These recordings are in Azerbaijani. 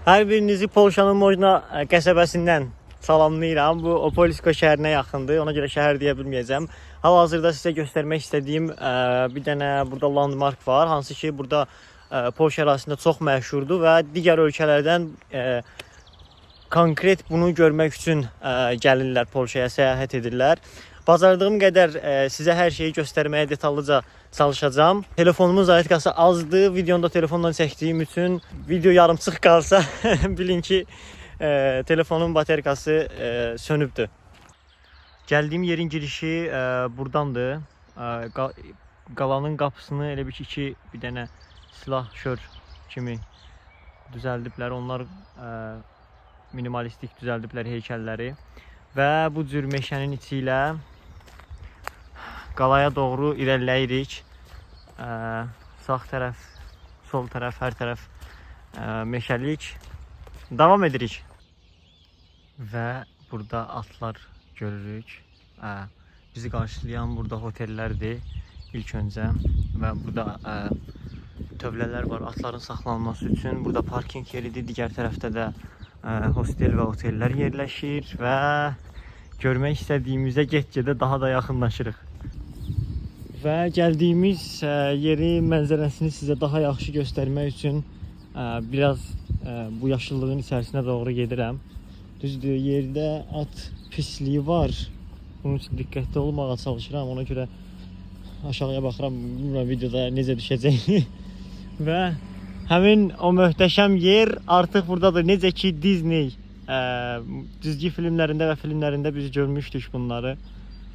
Hər birinizi Polşanın Mojna qəsəbəsindən salamlayıram. Bu Opolsko şəhərinə yaxındır. Ona görə şəhər deyə bilməyəcəm. Hal-hazırda sizə göstərmək istədiyim bir dənə burada landmark var. Hansı ki burada Polşa ərazisində çox məşhurdur və digər ölkələrdən konkret bunu görmək üçün gəlirlər, Polşaya səyahət edirlər. Bacardığım qədər sizə hər şeyi göstərməyə detallıca çalışacağım. Telefonumun zaryadkası azdır. Videonu da telefondan çəkdiyim üçün video yarımçıq qalsa bilin ki telefonun baterkası sönübdür. Gəldiyim yerin girişi buradandır. Qalanın qapısını elə bir dənə silah şör kimi düzəldiblər. Onlar minimalistik düzəldiblər heykəlləri və bu cür meşənin içi ilə qalaya doğru irəliləyirik. Sağ tərəf, sol tərəf, hər tərəf meşəlik. Davam edirik. Və burada atlar görürük. Bizi qarşılayan burada hotellərdir ilk öncə və burada tövlələr var atların saxlanması üçün. Burada parking yeridir. Digər tərəfdə də hostel və otellər yerləşir və görmək istədiyimizə get-gedə daha da yaxınlaşırıq. Və gəldiyimiz yeri, mənzərəsini sizə daha yaxşı göstərmək üçün biraz bu yaşıllığın içərisinə doğru gedirəm. Düzdür, yerdə at pisliyi var. Bunun üçün diqqətli olmağa çalışıram. Ona görə aşağıya baxıram, bilmirəm videoda necə düşəcək. Və həmin o möhtəşəm yer artıq buradadır. Necə ki Disney cizgi filmlərində və filmlərində biz görmüşdük bunları,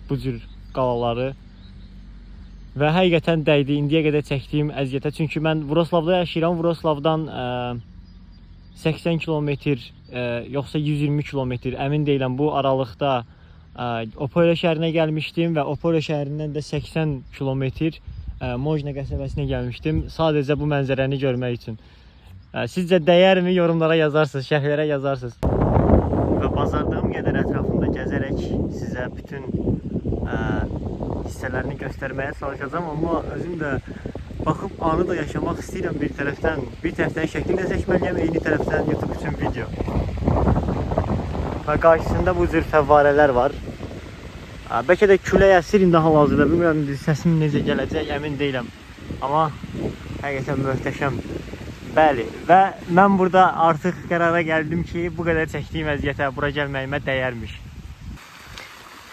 bu cür qalaları. Və həqiqətən dəydi indiyə qədər çəkdiyim əziyyətə. Çünki mən Vroslavda yaşayıram. Vroslavdan 80 kilometr, yoxsa 120 kilometr, əmin deyiləm, bu aralıqda Opole şəhərinə gəlmişdim və Opole şəhərindən də 80 kilometr Mojna qəsəbəsinə gəlmişdim. Sadəcə bu mənzərəni görmək üçün. Sizcə dəyərmi? Yorumlara yazarsınız, şərhlərə yazarsınız. Və bacardığım qədər ətrafında gəzərək sizə bütün hissələrini göstərməyə çalışacağım, amma özüm də baxıb anı da yaşamaq istəyirəm bir tərəfdən. Bir tərəfdən şəkil də çəkməliyəm, eyni tərəfdən YouTube üçün video. Və qarşısında bu cür fəvvarələr var. Bəlkə də külək əsir indi hal-hazırda, bilmirəm səsim necə gələcək, əmin deyiləm. Amma həqiqətən möhtəşəm. Bəli, və mən burada artıq qərara gəldim ki, bu qədər çəkdiyim əziyyətə, bura gəlməyimə dəyərmiş.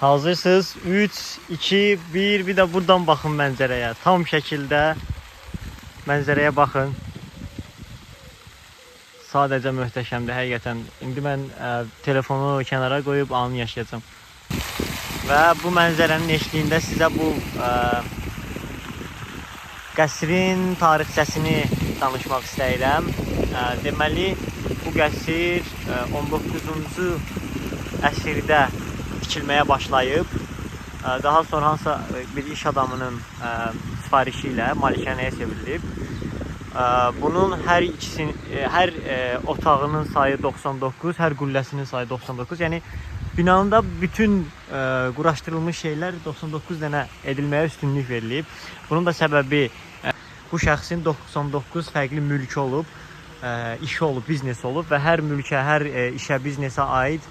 Hazırsınız? 3, 2, 1, bir də buradan baxın mənzərəyə. Tam şəkildə mənzərəyə baxın. Sadəcə möhtəşəmdir, həqiqətən. İndi mən telefonu kənara qoyub anı yaşayacağım. Və bu mənzərənin eşliyində sizə bu qəsrin tarixçəsini danışmaq istəyirəm. Deməli, bu qəsr 19-cu əsrdə tikilməyə başlayıb. Daha sonra hansısa bir iş adamının sifarişi ilə malikanəyə çevrilib. Bunun hər otağının sayı 99, hər qulləsinin sayı 99. Yəni binanın da bütün quraşdırılmış şeylər 99 dənə edilməyə üstünlük verilib. Bunun da səbəbi bu şəxsin 99 fərqli mülkü olub, işi olub, biznesi olub və hər mülkə, hər işə, biznesə aid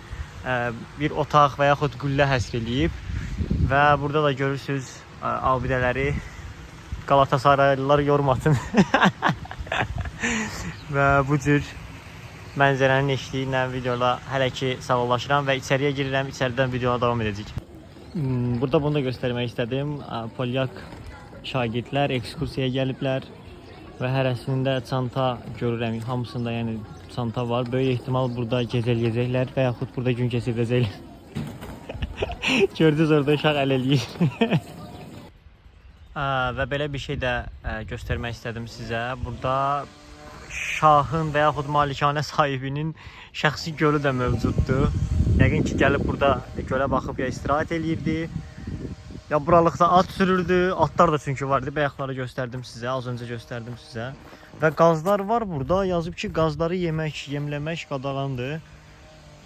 bir otaq və yaxud qüllə həsr eləyib. Və burada da görürsünüz abidələri. Qalatasaraylılar yormasın. Və bu cür mənzərənin eşliyi ilə videoda hələ ki sağollaşıram və içəriyə girirəm, içəridən videoya davam edəcək. Burada bunu da göstərmək istədim. Polyak şagirdlər ekskursiyaya gəliblər və hərəsində çanta görürəm, hamısında yəni çanta var. Böyük ehtimal burada gecələyəcəklər və yaxud burada gün keçirdəcəklər. Gördünüz orada uşaq əl eləyir. Və belə bir şey də göstərmək istədim sizə. Burada şahın və yaxud malikanə sahibinin şəxsi gölü də mövcuddur. Yəqin ki gəlib burada gölə baxıb ya istirahət eləyirdi, ya buralıqda at sürürdü. Atlar da çünki vardı. Bayaqları göstərdim sizə, az öncə göstərdim sizə. Və qazlar var burada. Yazıb ki qazları yemək, yemləmək qadağandır.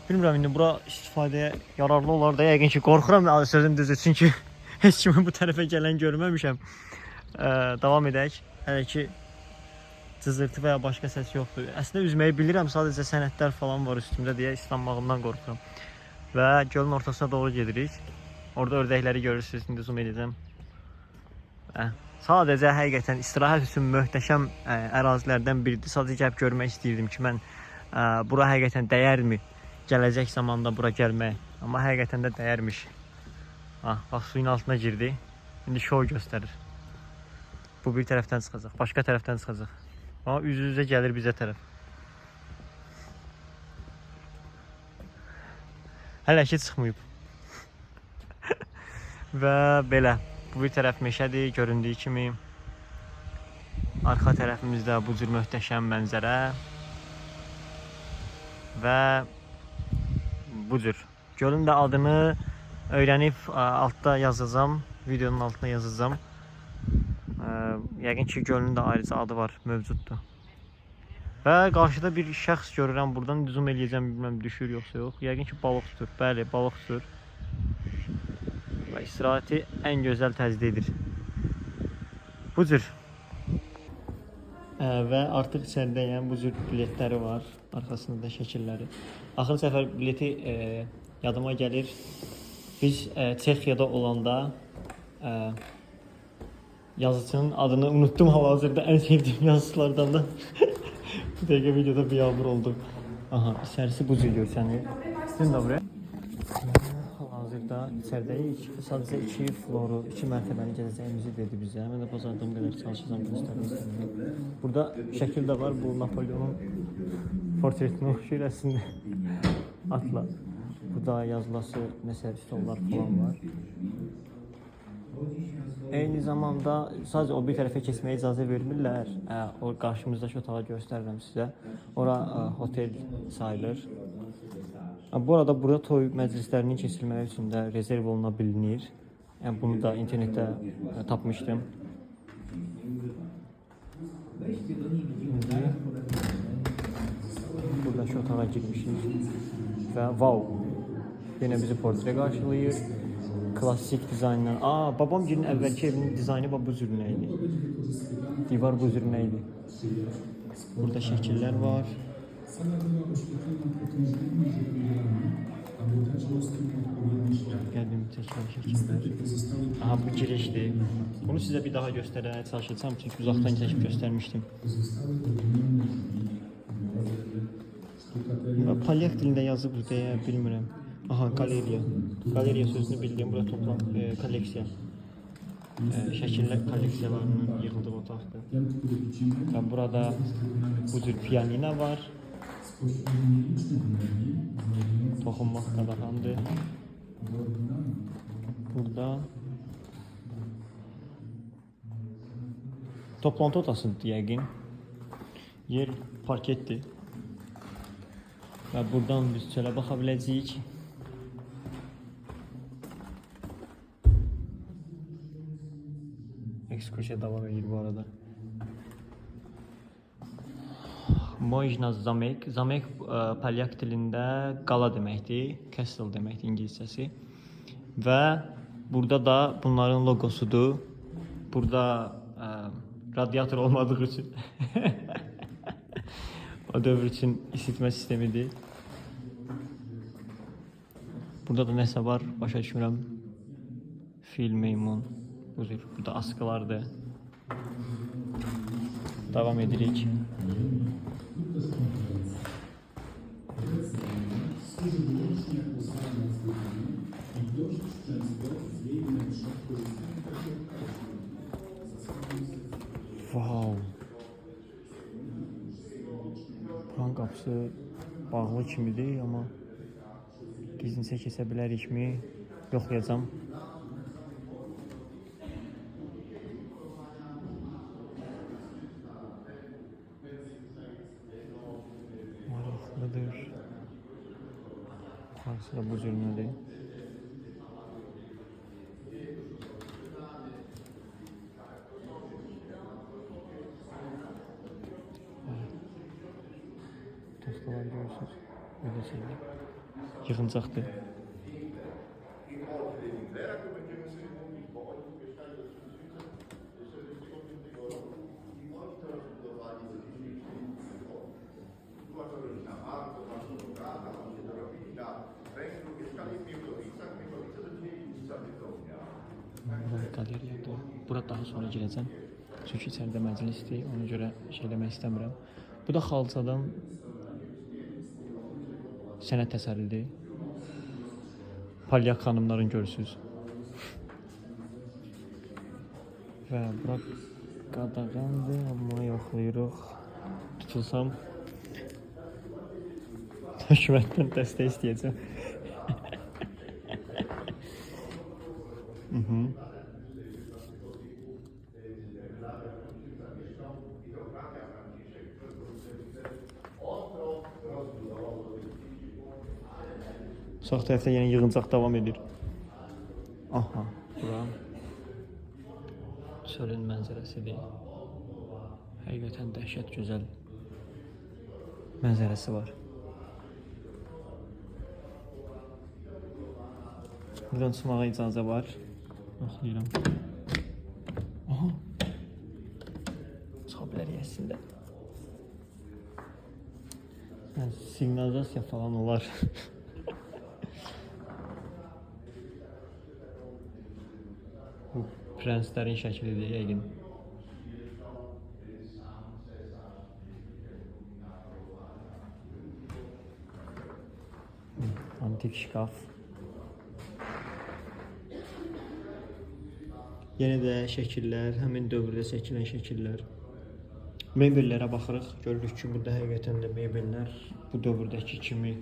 Bilmirəm indi bura istifadəyə yararlı olar da, yəqin ki qorxuram sözüm düzdür. Çünki heç kimi bu tərəfə gələn görməmişəm. Davam edək. Hələ ki cızırtı və ya başqa səs yoxdur. Əslində üzməyi bilirəm, sadəcə sənədlər falan var üstümdə deyə islanmağımdan qorxuram. Və gölün ortasına doğru gedirik. Orada ördəkləri görürsünüz, indi zoom edəcəm. Sadəcə həqiqətən istirahət üçün möhtəşəm ərazilərdən biridir. Sadəcə gəlib görmək istəyirdim ki, mən bura həqiqətən dəyərmi gələcək zamanda bura gəlmək. Amma həqiqətən də dəyərmiş. Bax, suyun altına girdi. İndi şou göstərir. Bu bir tərəfdən çıxacaq, başqa tərəfdən çıxacaq. Amma üz-üzə gəlir bizə tərəf. Hələ ki çıxmayıb. Və belə. Bu bir tərəf meşədir, göründüyü kimi. Arxa tərəfimizdə bu cür möhtəşəm mənzərə. Və bu cür. Gölün də adını öyrənib altda yazacağam. Videonun altına yazacağam. Yəqin ki gölün də ayrıca adı var, mövcuddur. Və qarşıda bir şəxs görürəm. Buradan zoom eləyəcəm, bilməm düşür yoxsa yox. Yəqin ki balıq tutur. Bəli, balıq tutur. Və istirahəti ən gözəl təzyiq edir. Bu cür. Və artıq içəridəyəm. Bu cür biletləri var. Arxasında da şəkilləri. Axır səfər bileti yadıma gəlir. Biz Çexiyada olanda yazıcının adını unuttum hal-hazırda. Ən sevdiyim yazıcılardan da bu dəqiqə videoda biabır oldu. Aha, içərisi bu cür görsənir. Sizin də buraya. Hal-hazırda içəridəyik. Sadəcə 2 floru, 2 mərtəbəni gəzəcəyimizi dedi bizə. Mən də bacardığım qədər çalışacağım göstərmək. Burada şəkil də var. Bu Napoleonun portretini oxşuyur əslində. Atla. Burada yazılası nəsə stollar falan var. Eyni zamanda sadəcə o bir tərəfə keçməyə icazə vermirlər. O qarşımızdakı otağı göstərirəm sizə. Ora hotel sayılır. Bu arada burada toy məclislərinin keçirilmələri üçün də rezerv oluna bilinir. Bunu da internetdə tapmışdım. Buradakı otağa girmişik. Və wow! Yenə bizi portre qarşılayır. Klassik dizaynlar. Babamgilin əvvəlki evinin dizaynı bu cürünə idi. Divar bu cürünə idi. Burada şəkillər var. Gəldim təkrar şəkillər. Bu girişdir. Bunu sizə bir daha göstərməyə çalışacağım. Çünki uzaqdan çəkib göstərmişdim. Polyak dilində yazıb deyə bilmirəm. Galeriya. Galeriya sözünü bildiyim burada toplam kolleksiya. Şəkillər kolleksiyalarının yığıldığı otaqdır. Və burada bu cür piyanino var. Toxunmaq qadağandır. Burada toplantı otasıdır yəqin. Yer parketdir. Və buradan biz çölə baxa biləcəyik. Ekskursiya devam edir bu arada. Mojna Zamek. Zamek polyak dilində qala deməkdir. Castle deməkdir ingiliscəsi. Və burada da bunların logosudur. Burada radiator olmadığı üçün o dövr üçün isitmə sistemidir. Burada da nəsə var, başa düşmürəm. Fil, meymun. Burada askılardır. Devam edirik. Wow. Buranın qapısı bağlı kimidir, amma gizlincə keçə bilərikmi? Yoxlayacağam. Maraqlıdır. Qarşıda bu cürmədir. Taxtalar görürsünüz. Böyle şeyler. Yığıncaqdır. Burada qaleriyadır. Bura daha sonra girəcəm. Çünki içəridə məclisdir, ona görə şey demək istəmirəm. Bu da xalçadan sənət əsəridir. Palyak xanımların görürsünüz. Və bura qadağandır, amma yoxlayırıq. Tutulsam hökumətdən dəstək istəyəcəm. Sağ tərəfdə yenə yığıncaq davam edir. Aha, bura çölün mənzərəsidir. Həqiqətən dəhşət gözəl mənzərəsi var. Buradan çıxmağa icazə var. Yoxlayıram. Aha. Çıxa bilərik əslində. Yəni, siqnalizasiya falan olar. Bu prenslərin şəklidir yəqin. Antik şkaf. Yenə də şəkillər, həmin dövrdə çəkilən şəkillər. Mebellərə baxırıq, görürük ki, burada həqiqətən də mebellər bu dövrdəki kimi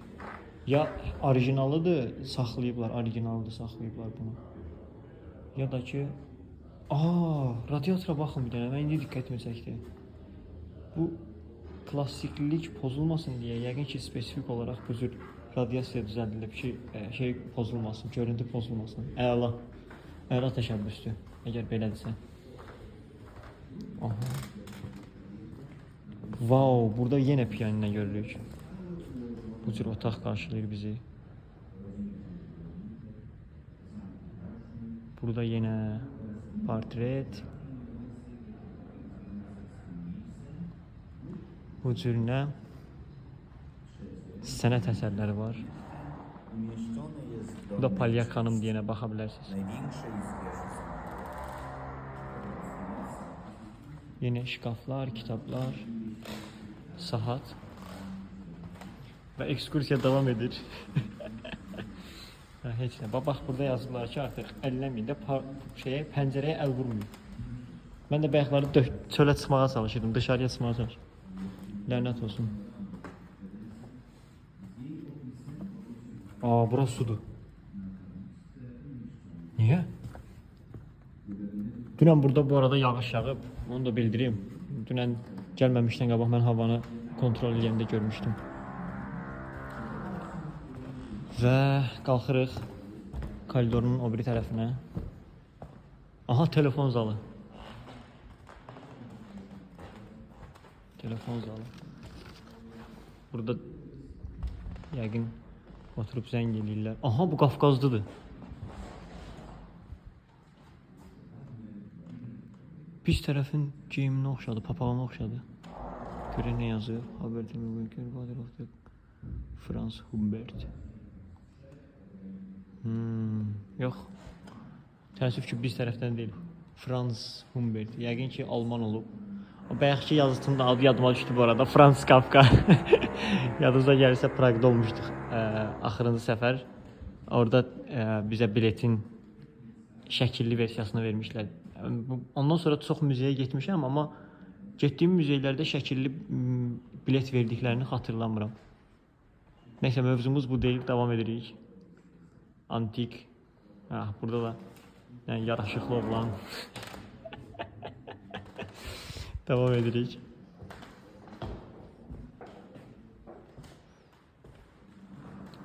ya orijinalıdır, saxlayıblar, orijinalıdır, saxlayıblar bunu. Ya da ki, radiatora baxın bir dənə, mən indi diqqətimi çəkdi. Bu klassiklik pozulmasın deyə, yəqin ki, spesifik olaraq bu cür radiasiya düzəldilib ki, şey pozulmasın, görüntü pozulmasın. Əla, əla təşəbbüsdür, əgər belədirsə. Aha. Wow, burada yenə piyaninə görürük. Bu cür otaq qarşılayır bizi. Burada yenə portret. Bu cür nə? Sənət əsərləri var. Burada Palyak xanım deyənə baxa bilərsiniz. Yenə şkaflar, kitablar, saat və ekskursiya davam edir. Heç nə. Bax, burada yazıblar ki, artıq əlləmiyində pəncərəyə əl vurmuyor. Mən də bayaqları çölə çıxmağa çalışırdım, dışarıya çıxmağa çalışırdım. Lənət olsun. Burası sudur. Niyə? Dünən burada bu arada yağış yağıb, onu da bildireyim. Dünən gəlməmişdən qabaq mən havanı kontrol edəndə görmüşdüm. Və qalxırıq koridorun o biri tərəfinə. Aha, telefon zalı. Telefon zalı. Burada yəqin oturub zəng eləyirlər. Aha, bu Qafqazlıdır. Biz tərəfin geyiminə oxşadı, papağına oxşadı. Görək nə yazıyor? Franz Humbert. Yox. Təəssüf ki, biz tərəfdən deyil. Franz Humbert. Yəqin ki, Alman olub. O bayaqki yazısının da adı yadıma düşdü bu arada. Franz Kafka. Yadınıza gəlirsə Praqda olmuşduq. Axırıncı səfər. Orada bizə biletin şəkilli versiyasını vermişlər. Ondan sonra çox müzeyə getmişəm, amma getdiyim müzeylərdə şəkilli bilet verdiklərini xatırlamıram. Nəysə, mövzumuz bu deyil, davam edirik. Antik. Burada da yəni, yaraşıqlı oğlan. Davam edirik.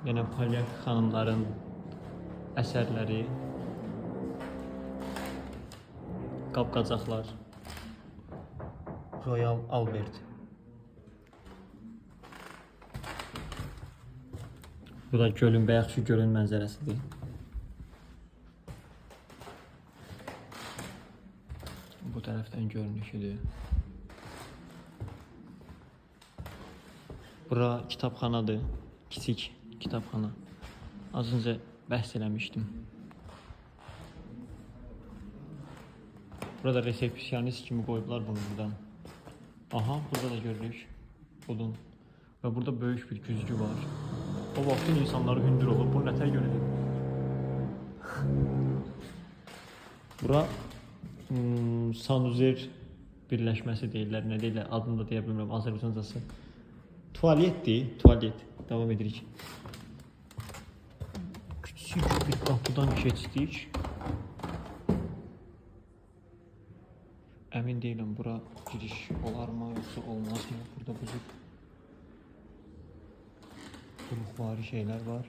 Yenə Palyak xanımların əsərləri. Qapqacaqlar. Royal Albert. Bu da gölün, bayaqki gölün mənzərəsidir. Bu tərəfdən görünüşüdür. Bura kitabxanadır. Kiçik kitabxana. Az öncə bəhs eləmişdim. Burada resepsiyonist kimi qoyublar bunu buradan. Aha, burada da görürük. Odun. Və burada böyük bir güzgü var. O vaxtın insanları hündür olur. Bu nətər görülür? Bura sanuzer birləşməsi deyirlər. Nə deyirlər? Adını da deyə bilmirəm. Azərbaycancası. Tualetdir. Tualet. Davam edirik. Küçük bir qapıdan keçdik. Əmin deyiləm, bura giriş olarmı, yoxsa olmazmı? Burada buzub quluqvari şeylər var.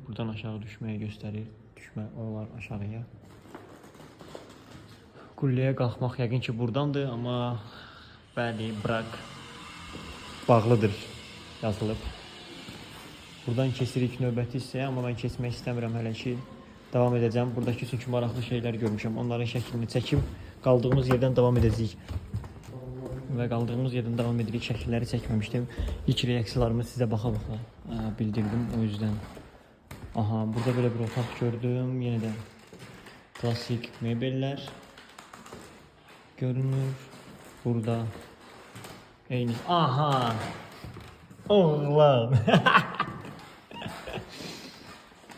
Buradan aşağı düşməyi göstərir. Düşmək olar aşağıya. Qulləyə qalxmaq yəqin ki buradandır, amma bəli, bırak bağlıdır yazılıb. Buradan kesirik növbəti hissəyə, amma mən keçmək istəmirəm hələ ki. Davam edəcəm. Buradakı çünki maraqlı şeylər görmüşəm. Onların şəklini çəkim. Qaldığımız yerdən davam edəcəyik. Və qaldığımız yerdən davam edirik. Şəkilləri çəkməmişdim. İlk reaksiyalarımı sizə baxa-baxa bildirdim o yüzden. Aha, burada belə bir otaq gördüm. Yenə də klassik mebellər görünür. Burada eyni. Aha! Oğlan!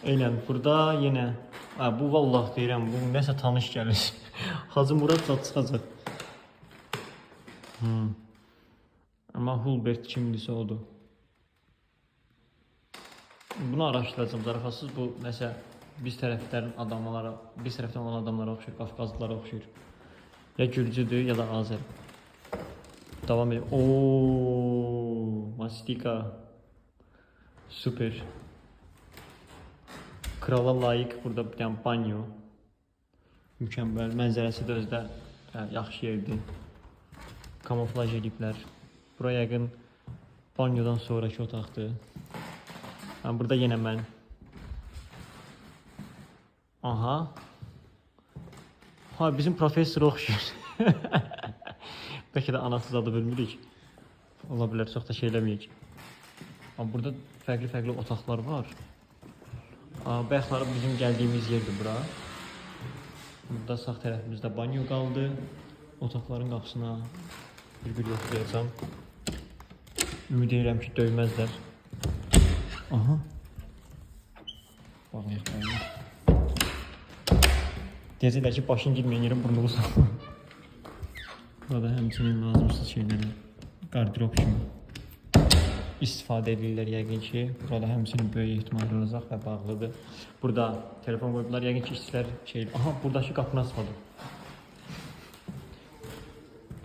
Eynən, burada yenə bu vallah deyirəm, bu nəsə tanış gəlir. Hacı Murad zat çıxacaq. Amma Hulbert kimdirsə odur. Bunu araşdıracağım, zarafasız bu nəsə biz tərəfdən olan adamlara oxşuyur, Qafqazlılara oxşuyur. Ya Gürcüdür, ya da Azər. Davam edelim. Ooo, mastika. Süper. Krala layiq burada bir dənə banyo. Mükəmməl, mənzərəsi də özdə yaxşı yerdir. Kamuflaj ediblər. Bura yəqin banyodan sonraki otaqdır. Burada yenə mən. Aha. Ha, bizim professor oxşuyur. Bəlkə də anasız adı bilmirik. Ola bilər, çox da şey eləməyək. Burada fərqli otaqlar var. Bayaqları bizim gəldiyimiz yerdir bura. Burada sağ tərəfimizdə banyo qaldı. Otaqların qapısına bir yoxlayacağım. Ümid edirəm ki, döyməzlər. Aha. Bağlayaq bayını. Deyəcəklər ki, başın girməyən yerin burnu uzaq. Burada həmçinin lazımsız şeyləri qardirob kimi istifadə edirlər yəqin ki. Burada həmçinin böyük ehtimal olacaq və bağlıdır. Burada telefon qoyublar, yəqin ki, işçilər şey... Aha, buradakı qapını açmadı.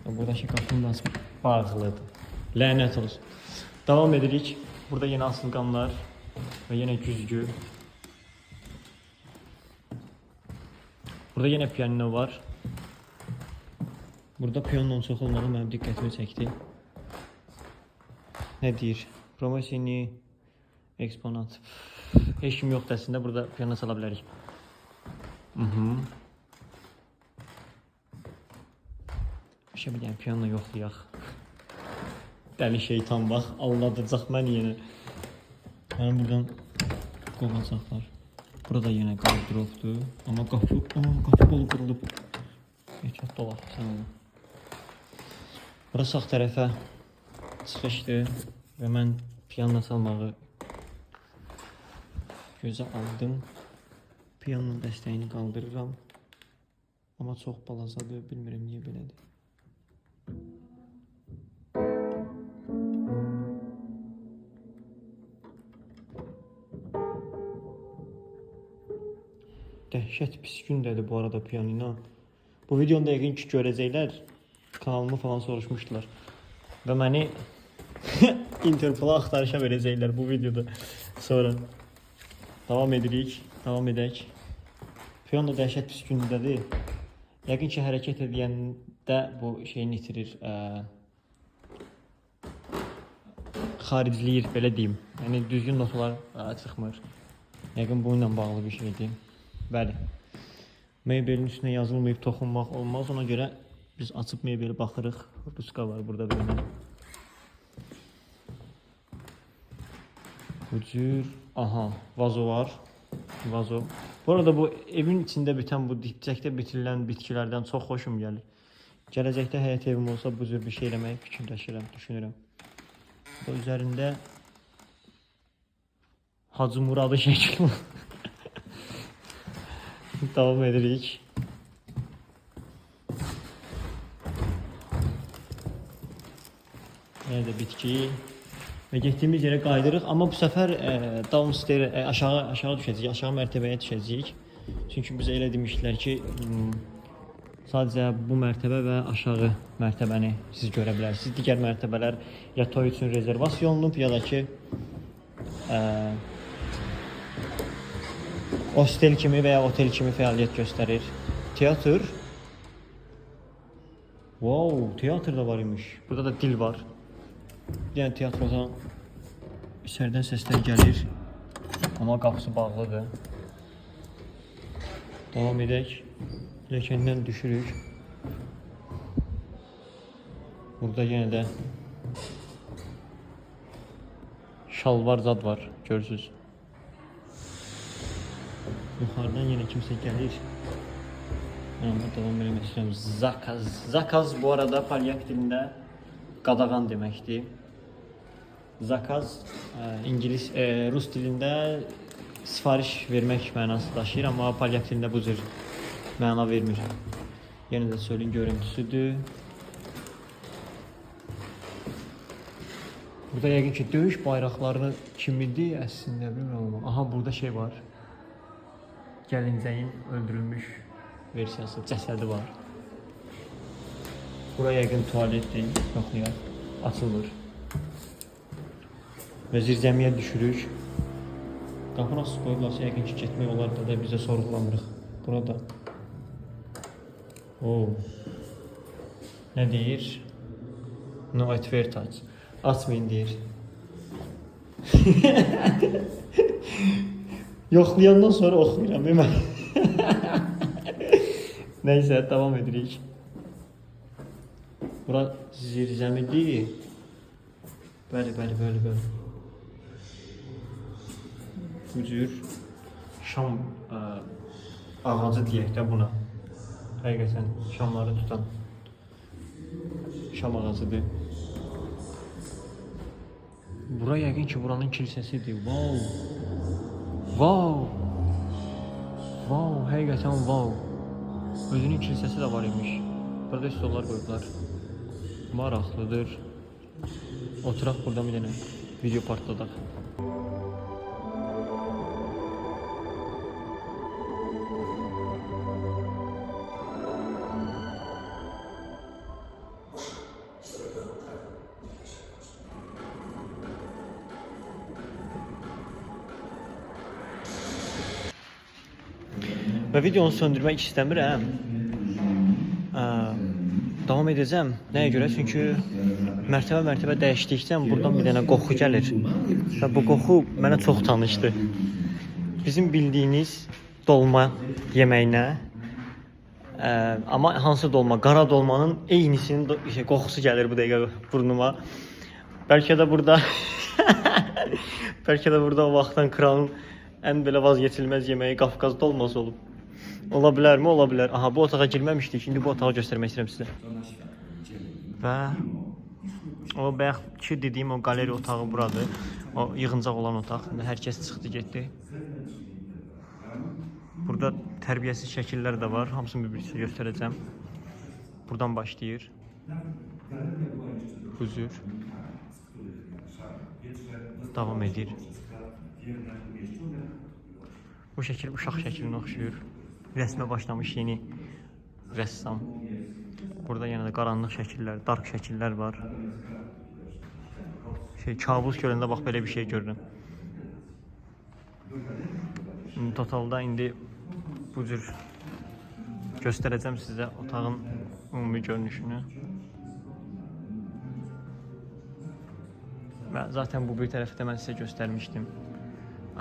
Buradakı qapını açmadı. Bağlıdır. Lənət olsun. Davam edirik. Burada yenə asılqanlar və yenə güzgü. Burada yenə pianino var. Burada pianinonun çox olmağı mənim diqqətimi çəkdi. Nə deyir? Promosini eksponat. Heç kim yoxdur əslində, burada piano sala bilərik. Bir dənə piano yoxlayaq. Dəli şeytan bax, alladacaq məni yenə. Mənim buradan qovacaqlar. Burada yenə qardırobdur. Amma qapı qolu qırılıb. Ehtiyat dolaq, sən olun. Bura sağ tərəfə çıxışdır və mən piano salmağı gözə aldım. Pianonun dəstəyini qaldırıram. Amma çox balacadır, bilmirəm niyə belədir. Dəhşət pis gündədir bu arada pianino. Bu videonu da yəqin ki görəcəklər. Kanalımı falan soruşmuşdular. Və məni Interpola axtarışa verəcəklər bu videoda. Sonra davam edirik. Davam edək. Piano dəhşət pis gündədir. Yəqin ki hərəkət edəndə bu şeyini itirir. Xaricləyir, belə deyim. Yəni düzgün notalar çıxmır. Yəqin bununla bağlı bir şeydir. Bəli. Mebelin üstünə yazılmayıb toxunmaq olmaz. Ona görə biz açıb mebeli baxırıq. Ruska var burada belə. Bu cür, aha, vazo var. Vazo. Bu arada bu evin içində bitən bu dipçəkdə bitirilən bitkilərdən çox xoşum gəlir. Gələcəkdə həyat evim olsa bu cür bir şey eləməyi fikirləşirəm, düşünürəm. Bu üzərində Hacı Muradı şəkli var. Davam edirik. Yenə də bitki. Və getdiyimiz yerə qaydırıq. Amma bu səfər downstairs aşağı düşəcəyik, aşağı mərtəbəyə düşəcəyik. Çünki bizə elə demişdilər ki, sadəcə bu mərtəbə və aşağı mərtəbəni siz görə bilərsiniz. Digər mərtəbələr ya toy üçün rezervasiya olunub, ya da ki hostel kimi və ya otel kimi fəaliyyət göstərir. Teatr. Wow, teatr da var imiş. Burada da dil var. Yəni teatrodan içərdən səslər gəlir. Amma qapısı bağlıdır. Davam edək. Pilləkəndən düşürük. Burada yenə də şalvar zad var, görürsünüz. Yuxarıdan yenə kimsə gəlir. Amma davam eləmək istəyirəm. Zakaz. Zakaz bu arada polyak dilində qadağan deməkdir. Zakaz İngilis, Rus dilində sifariş vermək mənası daşıyır, amma polyak dilində bu cür məna vermir. Yenə də çölün görüntüsüdür. Burada yəqin ki döyüş bayraqları kimidir əslində, bilmirəm. Aha, burada şey var. Gəlincəyin öldürülmüş versiyası, cəsədi var. Bura yəqin tualetdir, yoxlayaq. Açılır. Və zirzəmiyə düşürük. Qapı nasıl qoyulası yəqin ki getmək olar da bizə sorğulamırıq. Burada. Nə deyir? No advertise. Açmayın deyir. Yoxlayandan sonra oxuyuram, mən. Nəysə, davam edirik. Bura zirzəmidir. Bəli. Bu cür şam ağacı deyək də buna. Həqiqətən şamları tutan şam ağacıdır. Bura yəqin ki buranın kilsəsidir. Wow, həqiqətən wow. Özünün kilsəsi də var imiş. Burada stollar qoyublar. Maraqlıdır. Oturaq buradan bir dənə video partladaq. Və videonu söndürmək istəmirəm. Davam edəcəm. Nəyə görə? Çünki mərtəbə dəyişdikcə buradan bir dənə qoxu gəlir. Və bu qoxu mənə çox tanışdır. Bizim bildiyiniz dolma yeməyinə, amma hansı dolma? Qara dolmanın eynisinin qoxusu gəlir bu dəqiqə burnuma. Bəlkə də burada o vaxtdan kralın ən belə vazgeçilməz yeməyi Qafqaz dolması olub. Ola bilərmi? Ola bilər. Aha, bu otağa girməmişdik. İndi bu otağı göstərmək istəyirəm sizə. Və o bayaq ki dediyim o qaleri otağı buradır. O yığıncaq olan otaq. Hər kəs çıxdı, getdi. Burada tərbiyəsiz şəkillər də var. Hamısını bir-birisi göstərəcəm. Buradan başlayır. Bu cür. Davam edir. Bu şəkil uşaq şəklinə oxşuyur. Rəsmə başlamış yeni rəssam. Burada yenə də qaranlıq şəkillər, dark şəkillər var. Kabus görəndə bax belə bir şey görürəm. Totalda indi bu cür göstərəcəm sizə otağın ümumi görünüşünü. Və zaten bu bir tərəfdə mən sizə göstərmişdim.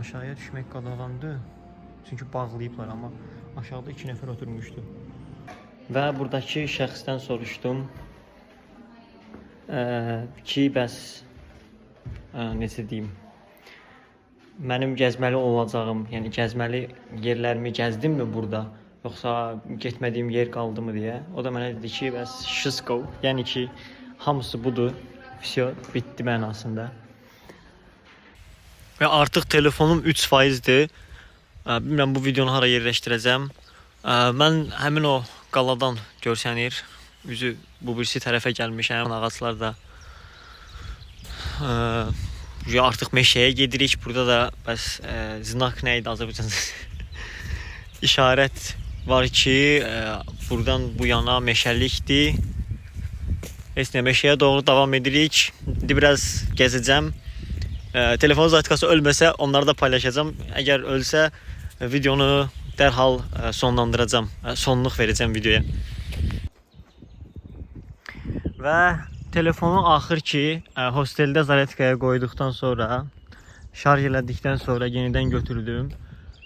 Aşağıya düşmək qadağandır. Çünki bağlayıblar, amma Aşağıda 2 nəfər oturmuşdu. Və buradakı şəxsdən soruşdum ki, bəs necə deyim, mənim gəzməli olacağım, yəni gəzməli yerlərimi gəzdimmi burada, yoxsa getmədiyim yer qaldımı deyə. O da mənə dedi ki, bəs şisko, yəni ki, hamısı budur, всё, bitdi mənasında. Və artıq telefonum 3%-dir. Bilmirəm bu videonu hara yerləşdirəcəm. Mən həmin o qaladan görsənir, üzü bu birisi tərəfə gəlmişəm. Ağaclar da artıq meşəyə gedirik. Burada da bəs znak nə idi Azərbaycanca? İşarət var ki, buradan bu yana meşəlikdir. Heç nə, meşəyə doğru davam edirik. İndi biraz gəzəcəm. Telefon zatkası ölməsə onları da paylaşacağım. Əgər ölsə videonu dərhal sonlandıracağım. Sonluq verəcəm videoya. Və telefonu axır ki hosteldə zaretkaya qoyduqdan sonra, şarj elədikdən sonra yenidən götürdüm.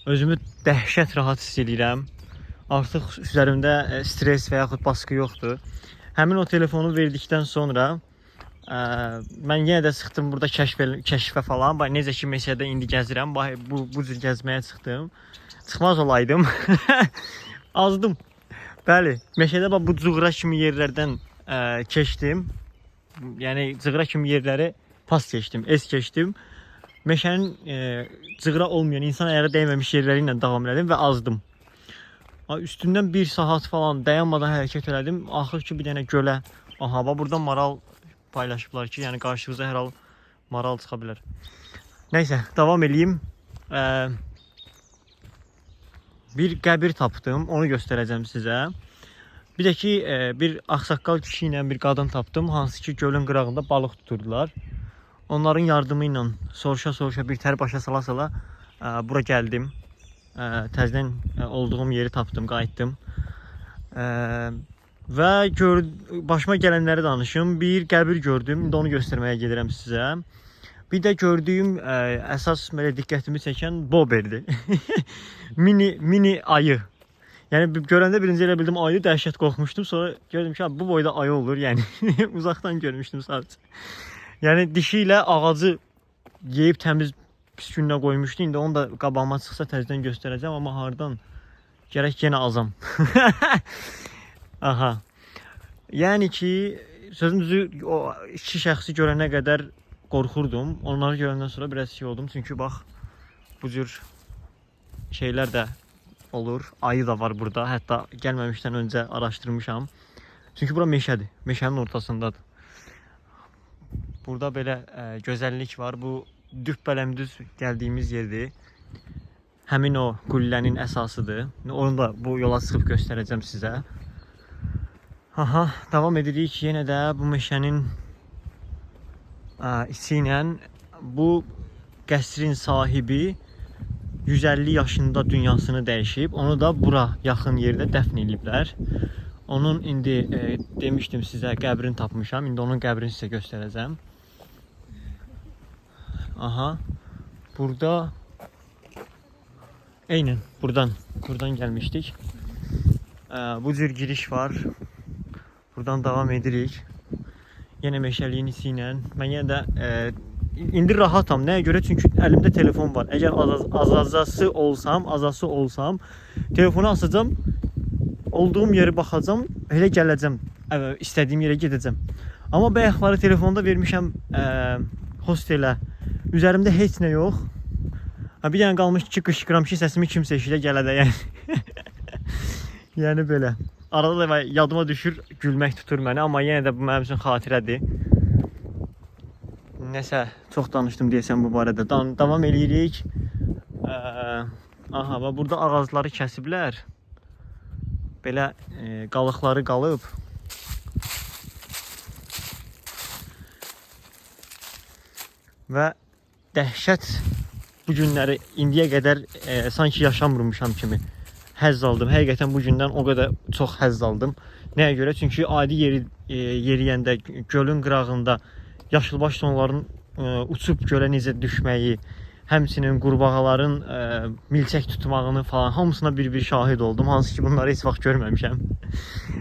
Özümü dəhşət rahat hiss edirəm. Artıq üzərimdə stres və yaxud baskı yoxdur. Həmin o telefonu verdikdən sonra mən yenə də çıxdım burada kəşfə falan. Necə ki meşədə indi gəzirəm. Bu cür gəzməyə çıxdım. Çıxmaz olaydım. Azdım. Bəli, meşədə bu cığra kimi yerlərdən keçdim. Yəni cığra kimi yerləri pas keçdim, es keçdim. Meşənin cığra olmayan, insan ayağı dəyməmiş yerləri ilə davam elədim və azdım. Üstündən 1 saat falan dayanmadan hərəkət elədim. Axır ki bir dənə gölə. Aha, burada maral paylaşıblar ki, yəni qarşınıza hər hal maral çıxa bilər. Nəysə, davam eləyim. Bir qəbir tapdım, onu göstərəcəm sizə. Bir də ki, bir ağsaqqal kişi ilə bir qadın tapdım, hansı ki gölün qırağında balıq tuturdular. Onların yardımı ilə soruşa-soruşa bir tər başa sala-sala bura gəldim. Təzədən olduğum yeri tapdım, qayıtdım. Və başıma gələnləri danışım. Bir qəbir gördüm, indi onu göstərməyə gedirəm sizə. Bir də gördüyüm əsas belə diqqətimi çəkən Boberdir. mini ayı. Yəni görəndə birinci elə bildim ayı, dəhşət qorxmuşdum. Sonra gördüm ki, bu boyda ayı olur. Yəni uzaqdan görmüşdüm sadəcə. Yəni dişi ilə ağacı yeyib təmiz pis gününə qoymuşdu. İndi onu da qabağıma çıxsa təzədən göstərəcəm, amma hardan gərək yenə azam. Aha. Yəni ki, sözün düzü o 2 şəxsi görənə qədər qorxurdum. Onları görəndən sonra biraz şey oldum. Çünki bax, bu cür şeylər də olur. Ayı da var burada. Hətta gəlməmişdən öncə araşdırmışam. Çünki bura meşədir. Meşənin ortasındadır. Burada belə gözəllik var. Bu düppələmdüz gəldiyimiz yerdir. Həmin o qüllənin əsasıdır. Onu da bu yola çıxıb göstərəcəm sizə. Aha, davam edirik. Yenə də bu meşənin içi ilə bu qəsrin sahibi 150 yaşında dünyasını dəyişib. Onu da bura yaxın yerdə dəfn ediblər. Onun indi demişdim sizə, qəbrini tapmışam. İndi onun qəbrini sizə göstərəcəm. Aha. Burada eynən buradan gəlmişdik. Bu cür giriş var. Buradan davam edirik. Yenə meşəliyin içi ilə. Mən yenə də indi rahatam. Nəyə görə? Çünki əlimdə telefon var. Əgər azası olsam, telefonu asacam, olduğum yeri baxacam, elə gələcəm, istədiyim yerə gedəcəm. Amma bayaqları telefonda vermişəm hostelə. Üzərimdə heç nə yox. Bir dənə qalmış ki, qışqıram ki, səsimi kimsə eşidə gələdə, yəni. Yəni belə. Arada da yadıma düşür, gülmək tutur məni, amma yenə də bu mənim üçün xatirədir. Nəsə, çox danışdım deyəsən bu barədə. Davam eləyirik. Aha, və burada ağacları kəsiblər. Belə qalıqları qalıb. Və dəhşət bu günləri indiyə qədər sanki yaşamırmışam kimi həzz aldım. Həqiqətən bu gündən o qədər çox həzz aldım. Nəyə görə? Çünki adi yeriyəndə, gölün qırağında yaşılbaş tonların uçub gölə necə düşməyi, həmçinin qurbağaların milçək tutmağını falan hamısına bir şahid oldum. Hansı ki bunları heç vaxt görməmişəm.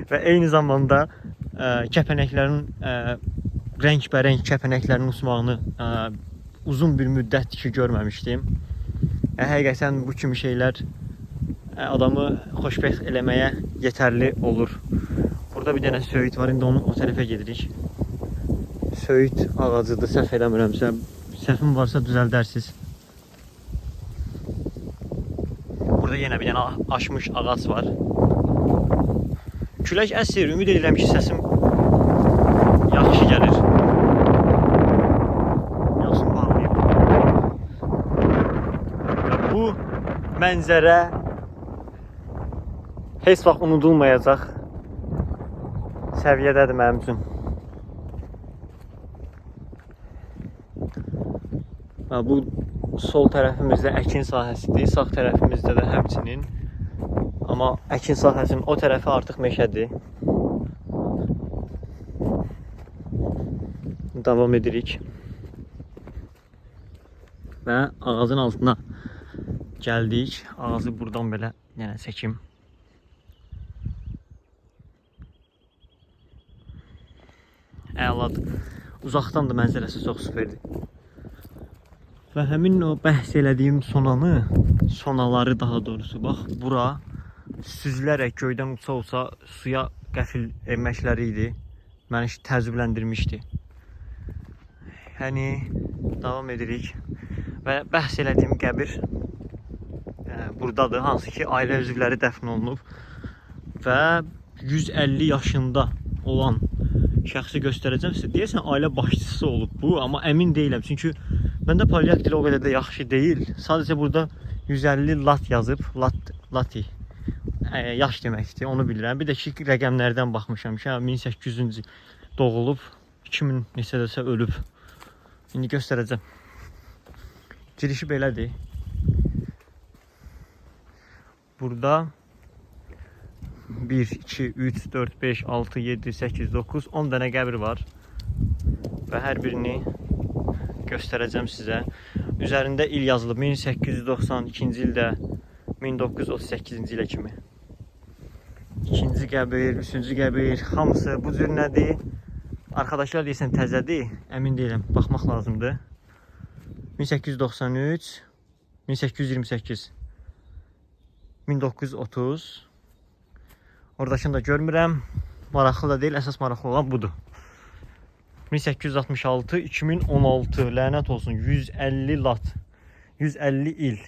Və eyni zamanda kəpənəklərin rəngbərəng kəpənəklərin uçmağını uzun bir müddət ki görməmişdim. Həqiqətən bu kimi şeylər adamı xoşbəxt eləməyə yetərli olur. Burada bir dənə söyüd var, indi onu o tərəfə gedirik. Söyüd ağacıdır, səhv eləmirəmsə. Səhvim varsa düzəldərsiniz. Burada yenə bir dənə aşmış ağac var. Külək əsir, ümid edirəm ki səsim yaxşı gəlir. Yoxsun bağlayıb. Bu mənzərə heç vaxt unudulmayacaq səviyyədədir mənim üçün. Bu sol tərəfimizdə əkin sahəsidir, sağ tərəfimizdə də həmçinin. Amma əkin sahəsinin o tərəfi artıq meşədir. Davam edirik. Və ağacın altına gəldik. Ağacı buradan belə yenə çəkim. Əladır. Uzaqdan da mənzərəsi çox süperdir. Və həmin o bəhs elədiyim sonaları daha doğrusu, bax bura süzülərək göydən uça suya qəfil erməkləri idi. Məni təəccübləndirmişdi. Yəni, davam edirik. Və bəhs elədiyim qəbir buradadır, hansı ki ailə üzvləri dəfn olunub. Və 150 yaşında olan şəxsi göstərəcəm sizə. Deyəsən ailə başçısı olub bu, amma əmin deyiləm. Çünki məndə polyak dili o qədər də yaxşı deyil. Sadəcə burada 150 lat yazıb. Lati. Yaş deməkdir, onu bilirəm. Bir də ki, rəqəmlərdən baxmışam ki, 1800-cü doğulub, 2000 neçədəsə ölüb. İndi göstərəcəm. Girişi belədir. Burada 1, 2, 3, 4, 5, 6, 7, 8, 9, 10 dənə qəbir var. Və hər birini göstərəcəm sizə. Üzərində il yazılıb 1892-ci ildə 1938-ci ilə kimi. İkinci qəbir, üçüncü qəbir, hamısı bu cür nədir? Arkadaşlar deyəsən təzədir, əmin deyiləm, baxmaq lazımdır. 1893, 1828, 1930. Oradakını da görmürəm, maraqlı da deyil, əsas maraqlı olan budur. 1866, 2016, lənət olsun, 150 lat, 150 il.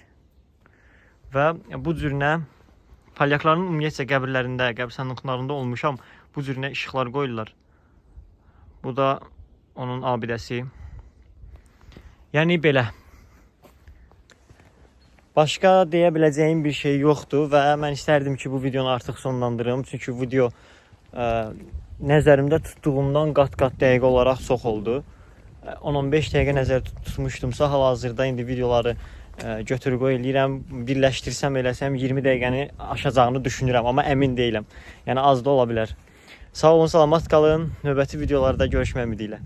Və bu cürünə polyakların ümumiyyətcə qəbirlərində, qəbirstanlıqlarında olmuşam, bu cürünə işıqlar qoyurlar. Bu da onun abidəsi. Yəni belə. Başqa deyə biləcəyim bir şey yoxdur və mən istərdim ki bu videonu artıq sonlandırım. Çünki video nəzərimdə tutduğumdan qat-qat dəqiqə olaraq çox oldu. 10-15 dəqiqə nəzər tutmuşdumsa, hal-hazırda indi videoları götür-qoy eləyirəm. Birləşdirsəm eləsəm 20 dəqiqəni aşacağını düşünürəm, amma əmin deyiləm. Yəni az da ola bilər. Sağ olun, salamat qalın. Növbəti videolarda görüşmək ümidilə.